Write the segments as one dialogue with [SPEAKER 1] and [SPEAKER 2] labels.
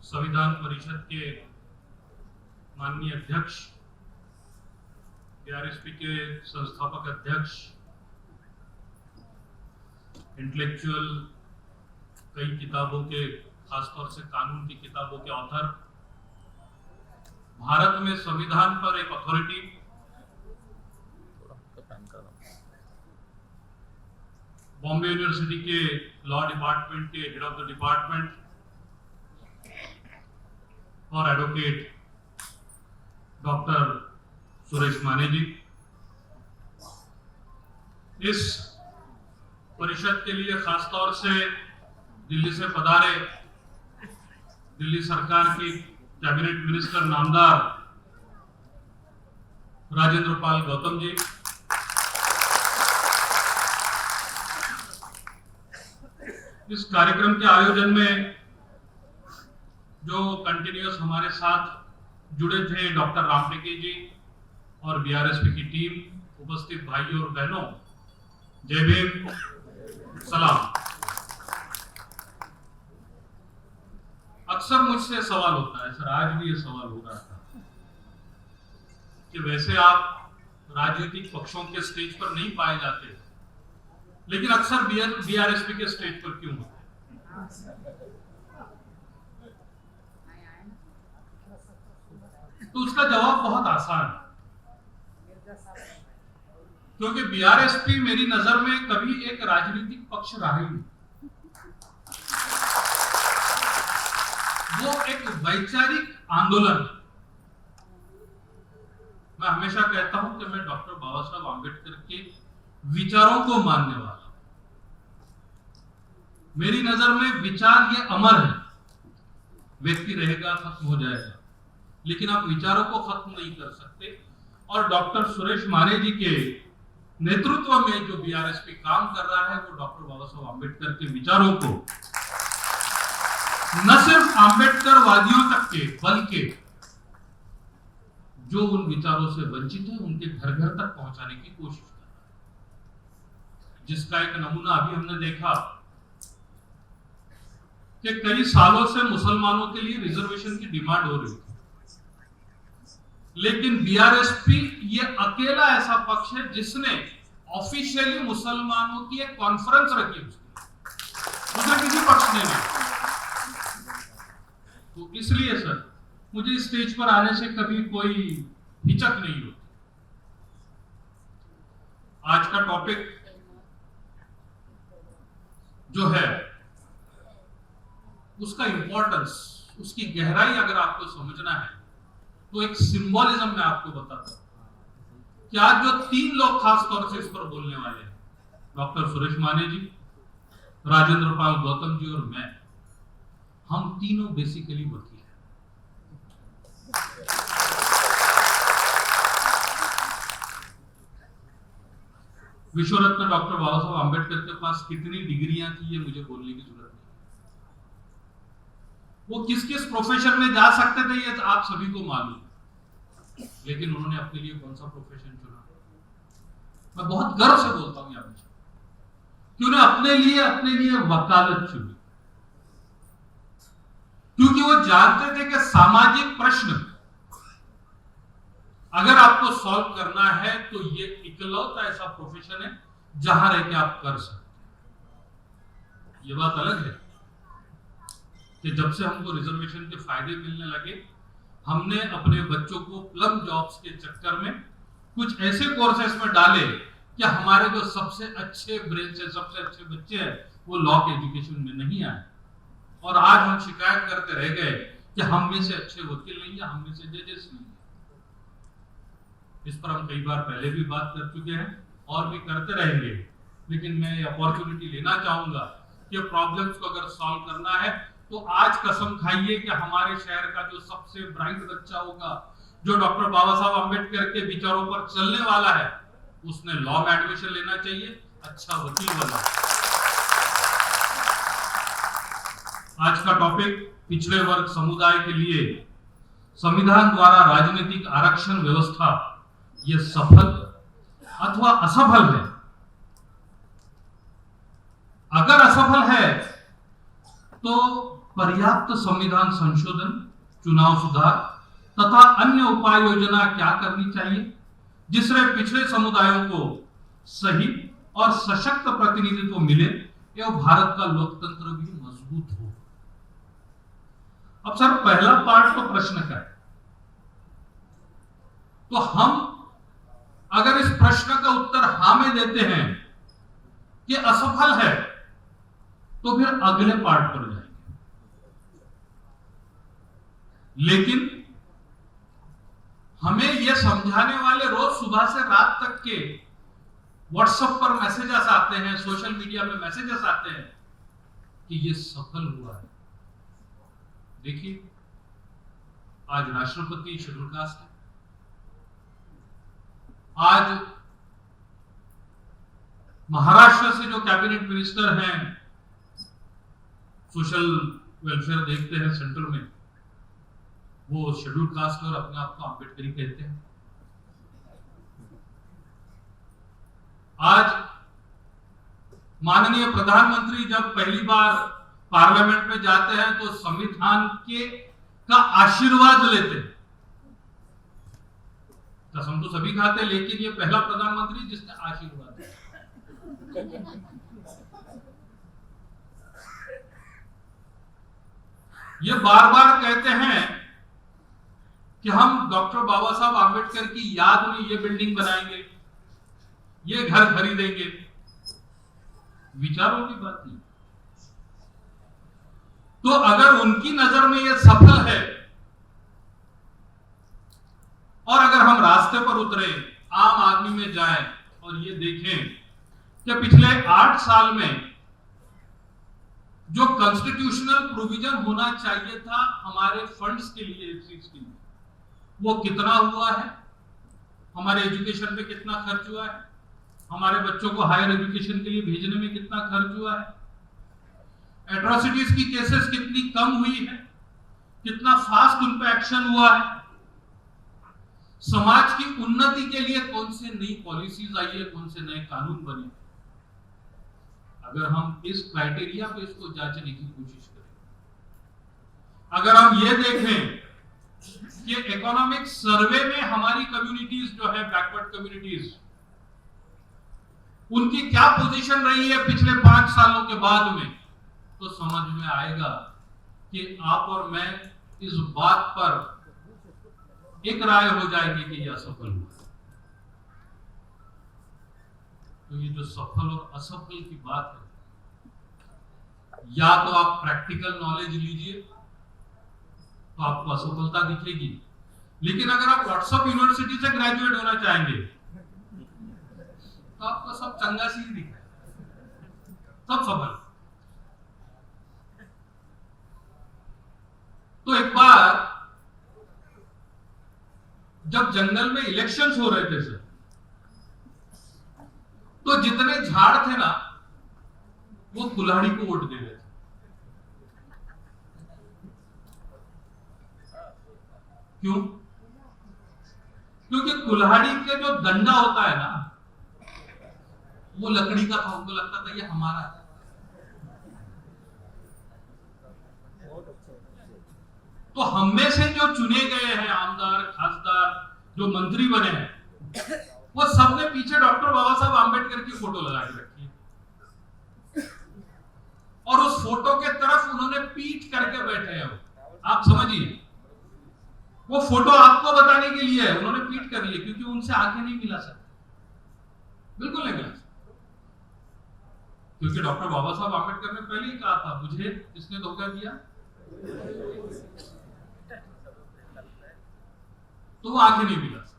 [SPEAKER 1] संविधान परिषद के माननीय अध्यक्ष, बीआरएसपी के संस्थापक अध्यक्ष, इंटेलेक्चुअल, कई किताबों के, खासतौर से कानून की किताबों के ऑथर, भारत में संविधान पर एक अथॉरिटी, बॉम्बे यूनिवर्सिटी के लॉ डिपार्टमेंट के हेड ऑफ द डिपार्टमेंट और एडवोकेट डॉक्टर सुरेश माने जी, इस परिषद के लिए खासतौर से दिल्ली से पधारे दिल्ली सरकार की कैबिनेट मिनिस्टर नामदार राजेंद्र पाल गौतम जी, इस कार्यक्रम के आयोजन में जो कंटिन्यूअस हमारे साथ जुड़े थे डॉक्टर रामटेके जी और बीआरएसपी की टीम, उपस्थित भाइयों और बहनों, जय भीम, सलाम। अक्सर मुझसे सवाल होता है, सर आज भी ये सवाल हो रहा था कि वैसे आप राजनीतिक पक्षों के स्टेज पर नहीं पाए जाते, लेकिन अक्सर बीआरएसपी के स्टेज पर क्यों होते? तो उसका जवाब बहुत आसान है, क्योंकि बीआरएसपी मेरी नजर में कभी एक राजनीतिक पक्ष रहा ही नहीं। वो एक वैचारिक आंदोलन है। मैं हमेशा कहता हूं कि मैं डॉक्टर बाबा साहब आंबेडकर के विचारों को मानने वाला हूं। मेरी नजर में विचार ये अमर है, व्यक्ति रहेगा, खत्म हो जाएगा, लेकिन आप विचारों को खत्म नहीं कर सकते। और डॉक्टर सुरेश माने जी के नेतृत्व में जो बीआरएसपी काम कर रहा है, वो डॉक्टर बाबा साहब आंबेडकर के विचारों को न सिर्फ आंबेडकर वादियों तक के, बल्कि जो उन विचारों से वंचित है उनके घर घर तक पहुंचाने की कोशिश कर रहा है। जिसका एक नमूना अभी हमने देखा कि कई सालों से मुसलमानों के लिए रिजर्वेशन की डिमांड हो रही थी, लेकिन बीआरएसपी ये अकेला ऐसा पक्ष है जिसने ऑफिशियली मुसलमानों की एक कॉन्फ्रेंस रखी, दूसरे किसी पक्ष ने नहीं। तो इसलिए सर मुझे इस स्टेज पर आने से कभी कोई हिचक नहीं होती। आज का टॉपिक जो है उसका इंपॉर्टेंस, उसकी गहराई अगर आपको समझना है तो एक सिंबॉलिज्म मैं आपको बताता हूं कि आज जो तीन लोग खास तौर से इस पर बोलने वाले हैं, डॉक्टर सुरेश माने जी, राजेंद्र पाल गौतम जी और मैं, हम तीनों बेसिकली वकील हैं। विश्व रत्न डॉक्टर बाबा साहब आंबेडकर के पास कितनी डिग्रियां थी ये मुझे बोलने की जरूरत नहीं। वो किस किस प्रोफेशन में जा सकते थे ये आप सभी को मालूम, लेकिन उन्होंने अपने लिए कौन सा प्रोफेशन चुना? मैं बहुत गर्व से बोलता हूं यहाँ कि उन्हें अपने लिए वकालत चुनी, क्योंकि वो जानते थे कि सामाजिक प्रश्न अगर आपको सॉल्व करना है तो ये इकलौता ऐसा प्रोफेशन है जहां रह के आप कर सकते हैं। ये बात अलग है कि जब से हमको रिजर्वेशन के फायदे मिलने लगे, हमने अपने बच्चों को प्लम जॉब्स के चक्कर में कुछ ऐसे कोर्सेस में डाले कि हमारे जो सबसे अच्छे ब्रेन से सबसे अच्छे बच्चे हैं वो लॉ के एजुकेशन में नहीं आए, और आज हम शिकायत करते रह गए कि हम में से अच्छे वकील नहीं है, हम में से जजेस नहीं है। इस पर हम कई बार पहले भी बात कर चुके हैं और भी करते रहेंगे, लेकिन मैं अपॉर्चुनिटी लेना चाहूंगा कि प्रॉब्लम्स को अगर सॉल्व करना है तो आज कसम खाइए कि हमारे शहर का जो सबसे ब्राइट बच्चा होगा, जो डॉक्टर बाबा साहब आंबेडकर के विचारों पर चलने वाला है, उसने लॉ में एडमिशन लेना चाहिए, अच्छा वकील बनना। आज का टॉपिक पिछड़े वर्ग समुदाय के लिए संविधान द्वारा राजनीतिक आरक्षण व्यवस्था, ये सफल अथवा असफल है। अगर असफल है तो पर्याप्त संविधान संशोधन, चुनाव सुधार तथा अन्य उपाय योजना क्या करनी चाहिए जिससे पिछड़े समुदायों को सही और सशक्त प्रतिनिधित्व मिले एवं भारत का लोकतंत्र भी मजबूत हो। अब सर, पहला पार्ट तो प्रश्न का है, तो हम अगर इस प्रश्न का उत्तर हां में देते हैं कि असफल है, तो फिर अगले पार्ट पर जाएंगे। लेकिन हमें यह समझाने वाले रोज सुबह से रात तक के व्हाट्सएप पर मैसेजेस आते हैं, सोशल मीडिया में मैसेजेस आते हैं कि यह सफल हुआ है। देखिए, आज राष्ट्रपति शेड्यूल कास्ट है, आज महाराष्ट्र से जो कैबिनेट मिनिस्टर हैं, सोशल वेलफेयर देखते हैं सेंटर में, वो शेड्यूल कास्ट और अपने आप को अम्बेडकरी कहते हैं। आज माननीय प्रधानमंत्री जब पहली बार पार्लियामेंट में जाते हैं तो संविधान का आशीर्वाद लेते हैं। कसम तो सभी खाते हैं, लेकिन ये पहला प्रधानमंत्री जिसने आशीर्वाद दिया। ये बार बार कहते हैं कि हम डॉक्टर बाबा साहब आंबेडकर की याद में ये बिल्डिंग बनाएंगे, ये घर खरीदेंगे। विचारों की बात नहीं। तो अगर उनकी नजर में ये सफल है और अगर हम रास्ते पर उतरे, आम आदमी में जाएं और ये देखें कि पिछले 8 साल में जो कॉन्स्टिट्यूशनल प्रोविजन होना चाहिए था हमारे फंड्स के लिए, इस चीज के लिए, वो कितना हुआ है, हमारे एजुकेशन पे कितना खर्च हुआ है, हमारे बच्चों को हायर एजुकेशन के लिए भेजने में कितना खर्च हुआ है, एट्रोसिटीज की केसेस कितनी कम हुई है, कितना फास्ट उन पे एक्शन हुआ है, समाज की उन्नति के लिए कौन से नई पॉलिसीज आई है, कौन से नए कानून बने। अगर हम इस क्राइटेरिया पे इसको जांचने की कोशिश करें, अगर हम ये देखें कि इकोनॉमिक सर्वे में हमारी कम्युनिटीज जो है, बैकवर्ड कम्युनिटीज, उनकी क्या पोजीशन रही है पिछले 5 सालों के बाद में, तो समझ में आएगा कि आप और मैं इस बात पर एक राय हो जाएगी कि यह असफल हुआ। तो ये जो सफल और असफल की बात है, या तो आप प्रैक्टिकल नॉलेज लीजिए तो आपको असफलता दिखेगी, लेकिन अगर आप व्हाट्सएप यूनिवर्सिटी से ग्रेजुएट होना चाहेंगे तो आपको सब चंगा सी दिखेगा, सब सफल। तो एक बार जब जंगल में इलेक्शंस हो रहे थे सर, तो जितने झाड़ थे ना, वो कुल्हाड़ी को वोट दे रहे थे। क्यों? क्योंकि कुल्हाड़ी के जो डंडा होता है ना, वो लकड़ी का था, उनको लगता था ये हमारा है। तो हम में से जो चुने गए हैं आमदार, खासदार, जो मंत्री बने हैं, वो सबने पीछे डॉक्टर बाबा साहब आंबेडकर की फोटो लगा के रखी है और उस फोटो के तरफ उन्होंने पीठ करके बैठे हैं। आप समझिए, वो फोटो आपको बताने के लिए है, उन्होंने पीठ कर ली क्योंकि उनसे आंखें नहीं मिला सकते, बिल्कुल नहीं मिला सकते। क्योंकि डॉक्टर बाबा साहब आंबेडकर ने पहले ही कहा था, मुझे किसने धोखा दिया, तो वो आंखें नहीं मिला सकते।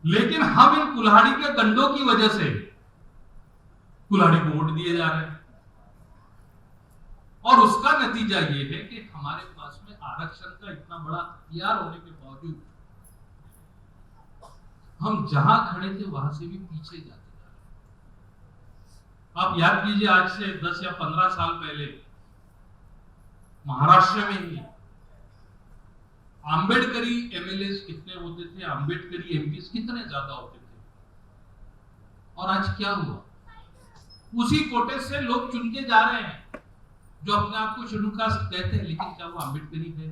[SPEAKER 1] लेकिन हम इन कुल्हाड़ी के डंडों की वजह से कुल्हाड़ी को वोट दिए जा रहे हैं, और उसका नतीजा ये है कि हमारे पास में आरक्षण का इतना बड़ा हथियार होने के बावजूद हम जहां खड़े थे वहां से भी पीछे जाते जा रहे हैं। आप याद कीजिए, आज से 10 या 15 साल पहले महाराष्ट्र में ही आंबेडकरी एमएलए कितने होते थे, आंबेडकरी एमपी कितने ज्यादा होते थे, और आज क्या हुआ? उसी कोटे से लोग चुन के जा रहे हैं। जो अपने आप को शेड्यूल कास्ट कहते हैं, लेकिन क्या वो आम्बेडकरी है?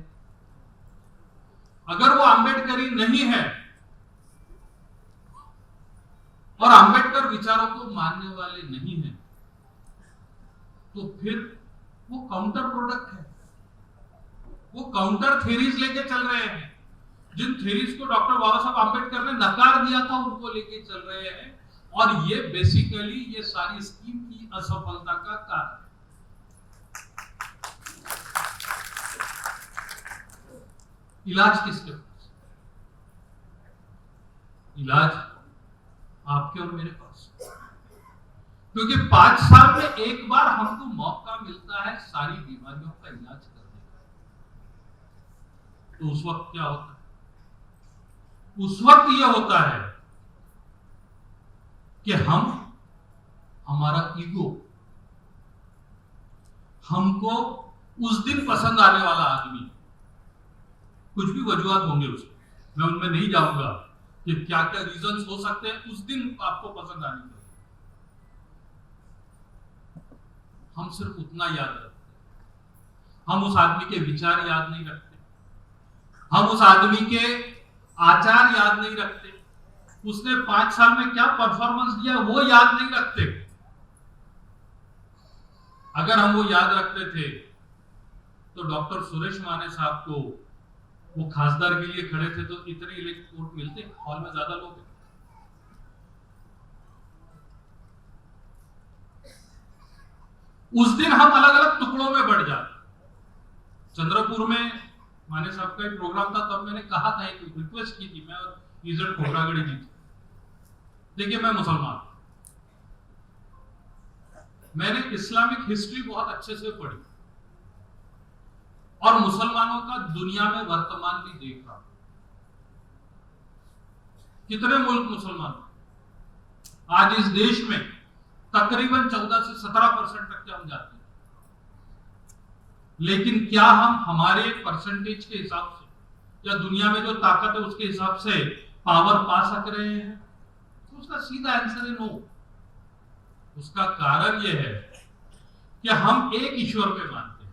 [SPEAKER 1] अगर वो आम्बेडकरी नहीं है और आम्बेडकर विचारों को मानने वाले नहीं है, तो फिर वो काउंटर प्रोडक्ट है, वो काउंटर थ्योरीज लेके चल रहे हैं। जिन थ्योरीज को डॉक्टर बाबा साहब आम्बेडकर ने नकार दिया था, उनको लेके चल रहे हैं। और ये बेसिकली ये सारी स्कीम की असफलता का कारण है। इलाज किसके पास? इलाज आपके और मेरे पास, क्योंकि 5 साल में एक बार हमको मौका मिलता है सारी बीमारियों का इलाज करने का। तो उस वक्त क्या होता है? उस वक्त यह होता है कि हमारा ईगो, हमको उस दिन पसंद आने वाला आदमी, कुछ भी वजूहत होंगे उसमें, मैं उनमें नहीं जाऊंगा कि क्या क्या रीजंस हो सकते हैं उस दिन आपको पसंद आने के। हम सिर्फ उतना याद रखते हैं, हम उस आदमी के विचार याद नहीं रखते, हम उस आदमी के आचार याद नहीं रखते, उसने 5 साल में क्या परफॉर्मेंस दिया वो याद नहीं रखते। अगर हम वो याद रखते थे तो डॉक्टर सुरेश माने साहब को वो खासदार के लिए खड़े थे तो इतने इलेक्ट वोट मिलते? हॉल में ज्यादा लोग हैं। उस दिन हम अलग अलग टुकड़ों में बढ़ जाते। चंद्रपुर में माने साहब का एक प्रोग्राम था, तब मैंने कहा था, एक रिक्वेस्ट की थी, मैं और इज्जत खोबरागढ़ी जी थी। देखिए, मैं मुसलमान, मैंने इस्लामिक हिस्ट्री बहुत अच्छे से पढ़ी और मुसलमानों का दुनिया में वर्तमान भी देखा। कितने मुल्क मुसलमान? आज इस देश में तकरीबन 14 से 17% तक के हम जाते हैं, लेकिन क्या हम हमारे परसेंटेज के हिसाब से या दुनिया में जो ताकत है उसके हिसाब से पावर पा सक रहे हैं? तो उसका सीधा आंसर है नो। उसका कारण यह है कि हम एक ईश्वर पे मानते हैं,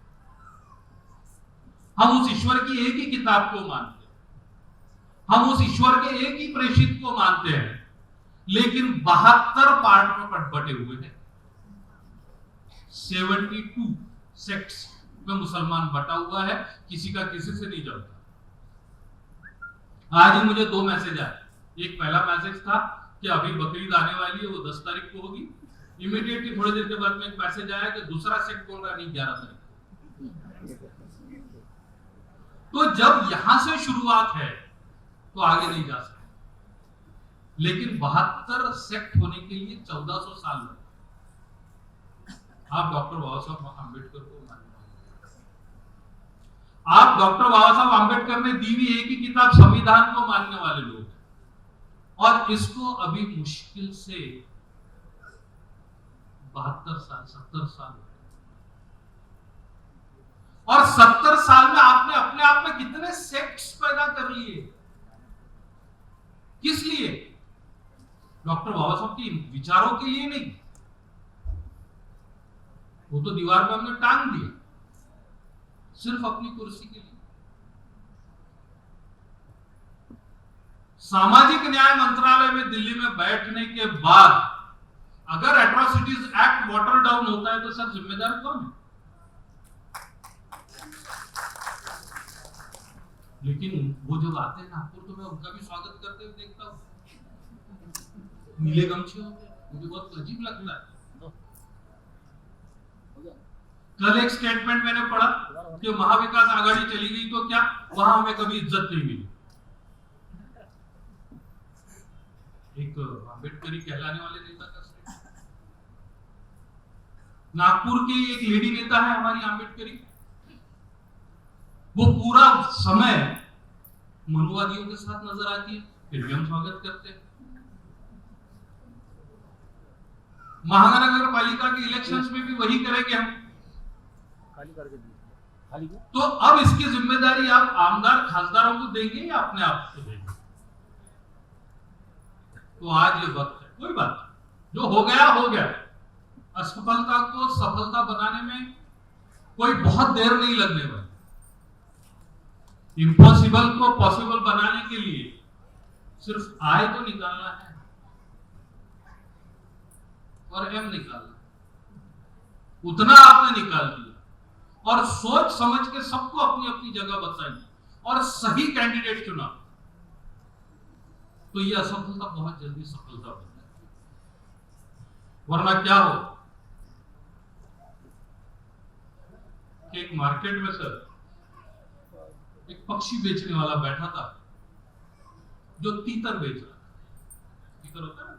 [SPEAKER 1] हम उस ईश्वर की एक ही किताब को मानते हैं, हम उस ईश्वर के एक ही प्रेषित को मानते हैं, लेकिन 72 पार्ट में बटे हुए हैं। 72 सेक्ट्स में मुसलमान बटा हुआ है, किसी का किसी से नहीं जलता। आज ही मुझे 2 मैसेज आए। एक पहला मैसेज था कि अभी बकरीद आने वाली है, वो 10 तारीख को होगी। इमीडिएटली थोड़ी देर के बाद में एक मैसेज आया कि दूसरा सेक्ट बोल रहा नहीं 11 तारीख। तो जब यहां से शुरुआत है तो आगे नहीं जा सकते, लेकिन 72 सेक्ट होने के लिए 1400 साल लगे। आप डॉक्टर बाबा साहब आम्बेडकर को मानने वाले, आप डॉक्टर बाबा साहब आम्बेडकर ने दी हुई एक ही किताब संविधान को मानने वाले लोग हैं, और इसको अभी मुश्किल से 72 साल 70 साल, और 70 साल में आपने अपने आप में कितने सेक्ट्स पैदा कर लिए? किस लिए? डॉक्टर बाबा साहब के विचारों के लिए नहीं, वो तो दीवार पे हमने टांग दिया, सिर्फ अपनी कुर्सी के लिए। सामाजिक न्याय मंत्रालय में दिल्ली में बैठने के बाद अगर एट्रोसिटीज एक्ट वाटर डाउन होता है तो सर जिम्मेदार कौन है? लेकिन वो जब आते हैं नागपुर तो मैं उनका भी स्वागत करते हुए देखता हूँ, नीले गमछे होते हैं, मुझे बहुत अजीब लगता है। कल एक स्टेटमेंट मैंने पढ़ा कि महाविकास आघाड़ी चली गई तो क्या वहां हमें कभी इज्जत नहीं मिली। एक अम्बेडकरी कहलाने वाले नेता का स्टेटमेंट। नागपुर की एक लेडी नेता है हमारी अम्बेडकरी, वो पूरा समय मनुवादियों के साथ नजर आती है, फिर भी हम स्वागत करते हैं। महानगर पालिका के इलेक्शंस में भी वही करेंगे हम। तो अब इसकी जिम्मेदारी आप आमदार खासदारों को देंगे या अपने आप को देंगे? तो आज ये वक्त है, कोई बात नहीं, जो हो गया हो गया। असफलता को सफलता बनाने में कोई बहुत देर नहीं लगने वाली। इम्पॉसिबल को पॉसिबल बनाने के लिए सिर्फ आय तो निकालना है और एम निकालना, उतना आपने निकाल दिया और सोच समझ के सबको अपनी अपनी जगह बताई और सही कैंडिडेट चुना, तो यह असफलता बहुत जल्दी सफलता बन जाती। वरना क्या हो कि एक मार्केट में सर एक पक्षी बेचने वाला बैठा था जो तीतर बेच रहा था। तीतर होता है ना,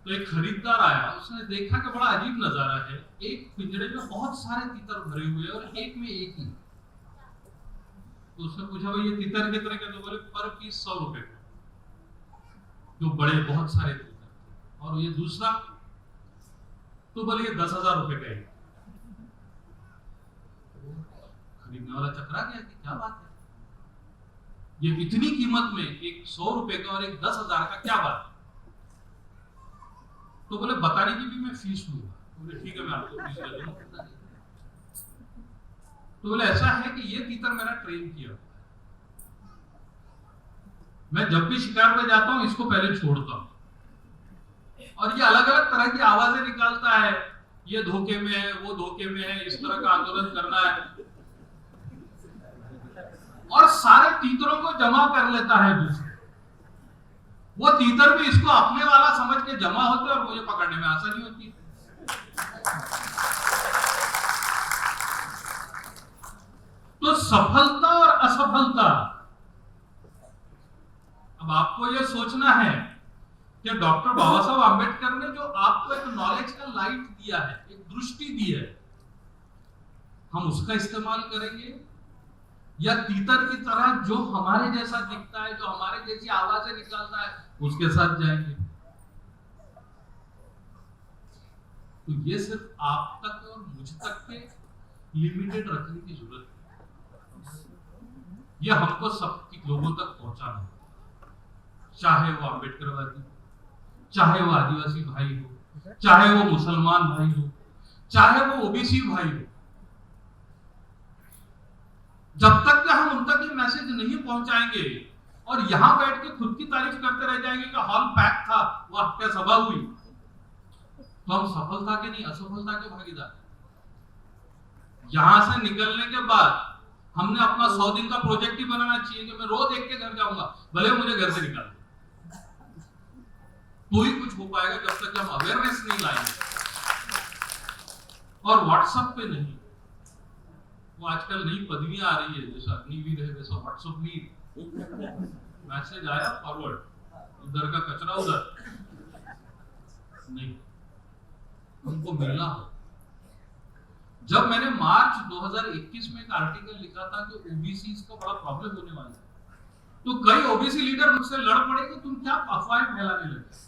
[SPEAKER 1] तो एक खरीदार आया, उसने देखा कि बड़ा अजीब नजारा है, एक पिंजरे में बहुत सारे तीतर भरे हुए और एक में एक ही। तो उसने पूछा भाई ये तीतर कितने के? तो बोले पर पीस 100 रुपए का, जो बड़े बहुत सारे तीतर। और ये दूसरा तो बोले ये 10,000 रुपए का है। खरीदने वाला चकरा गया कि क्या बात है, ये इतनी कीमत में एक 100 रुपए का और एक 10,000 का, क्या बात है? तो बोले बताने की भी मैं फीस लूंगा। बोले ठीक है मैं आपको फीस दे दूंगा। तो बोले ऐसा है कि ये तीतर मेरा ट्रेन किया, मैं जब भी शिकार पे जाता हूं इसको पहले छोड़ता हूं और ये अलग अलग तरह की आवाजें निकालता है, ये धोखे में है, वो धोखे में है, इस तरह का आंदोलन करना है और सारे तीतरों को जमा कर लेता है दूसरे। वो तीतर भी इसको अपने वाला समझ के जमा होते और मुझे पकड़ने में आसानी होती है। तो सफलता और असफलता, अब आपको यह सोचना है कि डॉक्टर बाबा साहब आंबेडकर ने जो आपको एक नॉलेज का लाइट दिया है, एक दृष्टि दी है, हम उसका इस्तेमाल करेंगे या तीतर की तरह जो हमारे जैसा दिखता है, जो हमारे जैसी आवाजें निकालता है, उसके साथ जाएंगे? तो ये सिर्फ आप तक और मुझ तक के लिमिटेड रखने की जरूरत है, यह हमको सब लोगों तक पहुंचाना है, चाहे वो अम्बेडकरवादी, चाहे वो आदिवासी भाई हो, चाहे वो मुसलमान भाई हो, चाहे वो ओबीसी भाई हो। जब तक कि हम उन तक ये मैसेज नहीं पहुंचाएंगे और यहां बैठ के खुद की तारीफ करते रह जाएंगे कि हॉल पैक था, वाह क्या सभा हुई, तो हम सफलता के नहीं असफलता के भागीदार। यहां से निकलने के बाद हमने अपना 100 दिन का प्रोजेक्ट ही बनाना चाहिए कि मैं रोज एक के घर जाऊंगा, भले मुझे घर से निकाल, तो ही कुछ हो पाएगा। जब तक हम अवेयरनेस नहीं लाएंगे और व्हाट्सएप पे नहीं, वो आजकल नई पदवियां आ रही है, जैसा अग्निवीर है वैसा व्हाट्सएप वीर, मैसेज आया फॉरवर्ड, उधर का कचरा उधर नहीं, हमको मिलना हो। जब मैंने मार्च 2021 में एक आर्टिकल लिखा था कि ओबीसी का बड़ा प्रॉब्लम होने वाला है, तो कई ओबीसी लीडर मुझसे लड़ पड़े कि तुम क्या अफवाहें फैलाने लगे।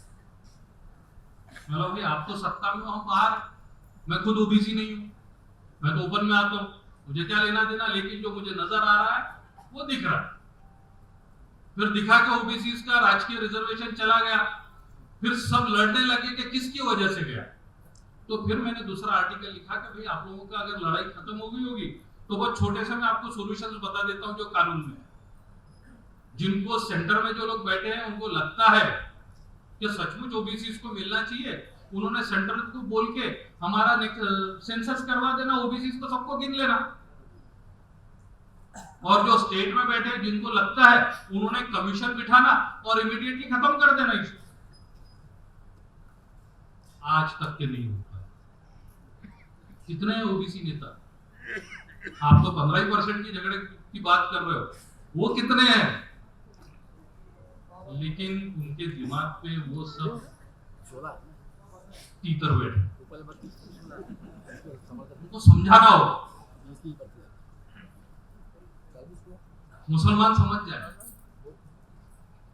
[SPEAKER 1] मतलब भाई आप तो सत्ता में हो, हम बाहर, मैं खुद ओबीसी नहीं हूं, मैं तो ओपन में आता हूं, मुझे क्या लेना देना, लेकिन जो मुझे नजर आ रहा है वो दिख रहा है। फिर दिखा के ओबीसी का राजकीय रिजर्वेशन चला गया, फिर सब लड़ने लगे कि किसकी वजह से गया। तो फिर मैंने दूसरा आर्टिकल लिखा कि भाई आप लोगों का अगर लड़ाई खत्म हो गई होगी तो बहुत छोटे से मैं आपको सॉल्यूशंस बता देता हूं जो कानून में है। जिनको सेंटर में जो लोग बैठे हैं उनको लगता है कि सचमुच ओबीसी को मिलना चाहिए, उन्होंने सेंटर को बोल के हमारा सेंसस करवा देना, ओबीसी को सबको गिन लेना। और जो स्टेट में बैठे हैं जिनको लगता है उन्होंने कमीशन बिठाना और इमीडिएटली खत्म कर देना इसको। आज तक के नहीं होता। कितने ओबीसी नेता, आप तो 15% की झगड़े की बात कर रहे हो, वो कितने हैं, लेकिन उनके दिमाग पे वो सब तीतर बैठे, उनको समझाना हो। मुसलमान समझ जाए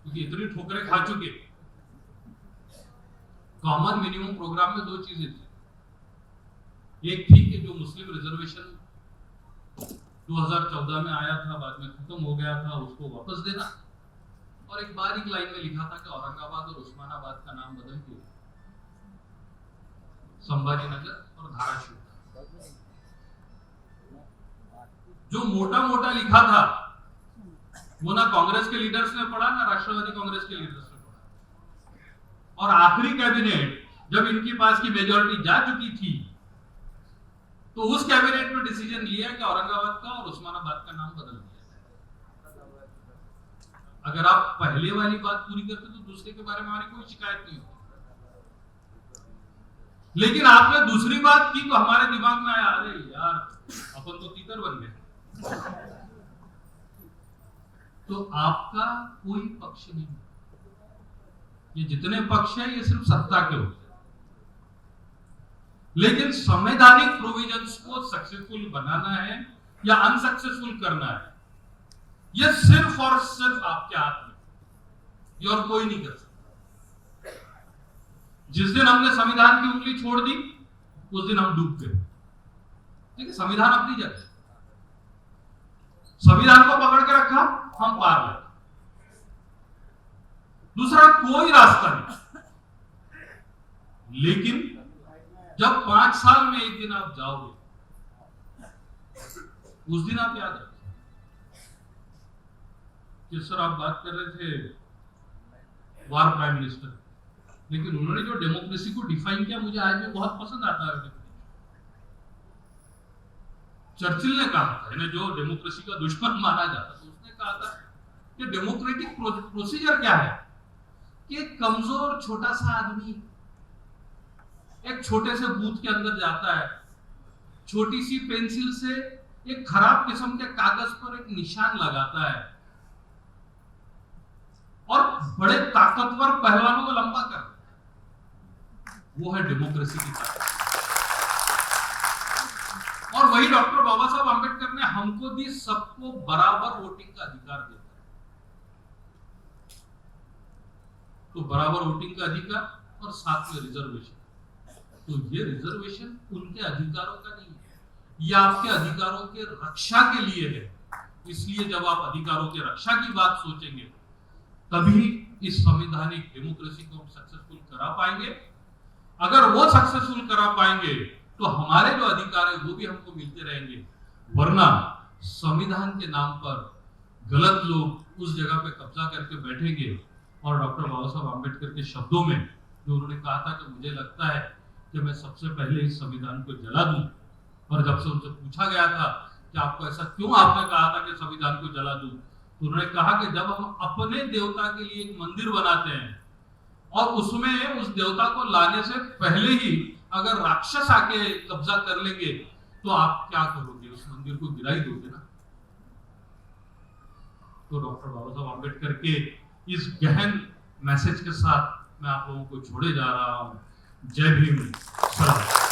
[SPEAKER 1] क्योंकि इतनी ठोकरें खा चुके। कॉमन मिनिमम प्रोग्राम में 2 चीजें थी, एक थी कि जो मुस्लिम रिजर्वेशन 2014 में आया था, बाद में खत्म हो गया था, उसको वापस देना, और एक बारीक लाइन में लिखा था कि औरंगाबाद और उस्मानाबाद का नाम बदल के संभाजीनगर और धाराशिव। जो मोटा मोटा लिखा था वो ना कांग्रेस के लीडर्स ने पढ़ा, ना राष्ट्रवादी कांग्रेस के लीडर्स ने पढ़ा। और आखिरी कैबिनेट जब इनके पास की मेजॉरिटी जा चुकी थी तो उस कैबिनेट में डिसीजन लिया कि औरंगाबाद का और उस्मानाबाद का नाम बदल दिया जाए। अगर आप पहले वाली बात पूरी करते तो दूसरे के बारे में हमारी कोई शिकायत नहीं होती, लेकिन आपने दूसरी बात की तो हमारे दिमाग में आया, अरे यार अपन तो तीतर बन गए। तो आपका कोई पक्ष नहीं, ये जितने पक्ष हैं ये सिर्फ सत्ता के होते हैं, लेकिन संवैधानिक प्रोविजंस को सक्सेसफुल बनाना है या अनसक्सेसफुल करना है, ये सिर्फ और सिर्फ आपके हाथ में, ये और कोई नहीं कर सकता। जिस दिन हमने संविधान की उंगली छोड़ दी उस दिन हम डूब गए। ठीक है, संविधान अपनी जगह, संविधान को पकड़ के रखा, हम पार गए, दूसरा कोई रास्ता नहीं। लेकिन जब 5 साल में एक दिन आप जाओगे उस दिन आप याद रखें कि सर आप बात कर रहे थे वार प्राइम मिनिस्टर, लेकिन उन्होंने जो डेमोक्रेसी को डिफाइन किया मुझे आज भी बहुत पसंद आता है। चर्चिल ने कहा था, इन्हें जो डेमोक्रेसी का दुश्मन माना जाता तो उसने कहा था कि डेमोक्रेटिक प्रोसीजर क्या है कि एक कमजोर छोटा सा आदमी एक छोटे से बूथ के अंदर जाता है, छोटी सी पेंसिल से एक खराब किस्म के कागज पर एक निशान लगाता है और बड़े ताकतवर पहलवानों को लंबा करता है। वो है डेमोक्रेसी की ताकत। और वही डॉक्टर बाबा साहब आंबेडकर ने हमको दी, सबको बराबर वोटिंग का अधिकार देता है। तो बराबर वोटिंग का अधिकार और साथ में रिजर्वेशन। तो ये रिजर्वेशन उनके अधिकारों का नहीं है, ये आपके अधिकारों के रक्षा के लिए है। इसलिए जब आप अधिकारों के रक्षा की बात सोचेंगे तभी इस संवैधानिक डेमोक्रेसी को हम सक्सेसफुल करा पाएंगे। अगर वो सक्सेसफुल करा पाएंगे तो हमारे जो अधिकार है वो भी हमको मिलते रहेंगे, वरना संविधान के नाम पर गलत लोग उस जगह पे कब्जा करके बैठेंगे। और डॉक्टर बाबा साहब आंबेडकर के शब्दों में जो उन्होंने कहा था कि मुझे लगता है कि मैं सबसे पहले इस संविधान को जला दूं, और जब से उनसे पूछा गया था कि आपको ऐसा क्यों आपने कहा था कि संविधान को जला दूं, तो उन्होंने कहा कि जब हम अपने देवता के लिए एक मंदिर बनाते हैं और उसमें उस देवता को लाने से पहले ही अगर राक्षस आके कब्जा कर लेंगे तो आप क्या करोगे, उस मंदिर को गिरा ही दोगे ना। तो डॉक्टर बाबा साहब आंबेडकर के इस गहन मैसेज के साथ मैं आप लोगों को छोड़े जा रहा हूं। जय भीम सर।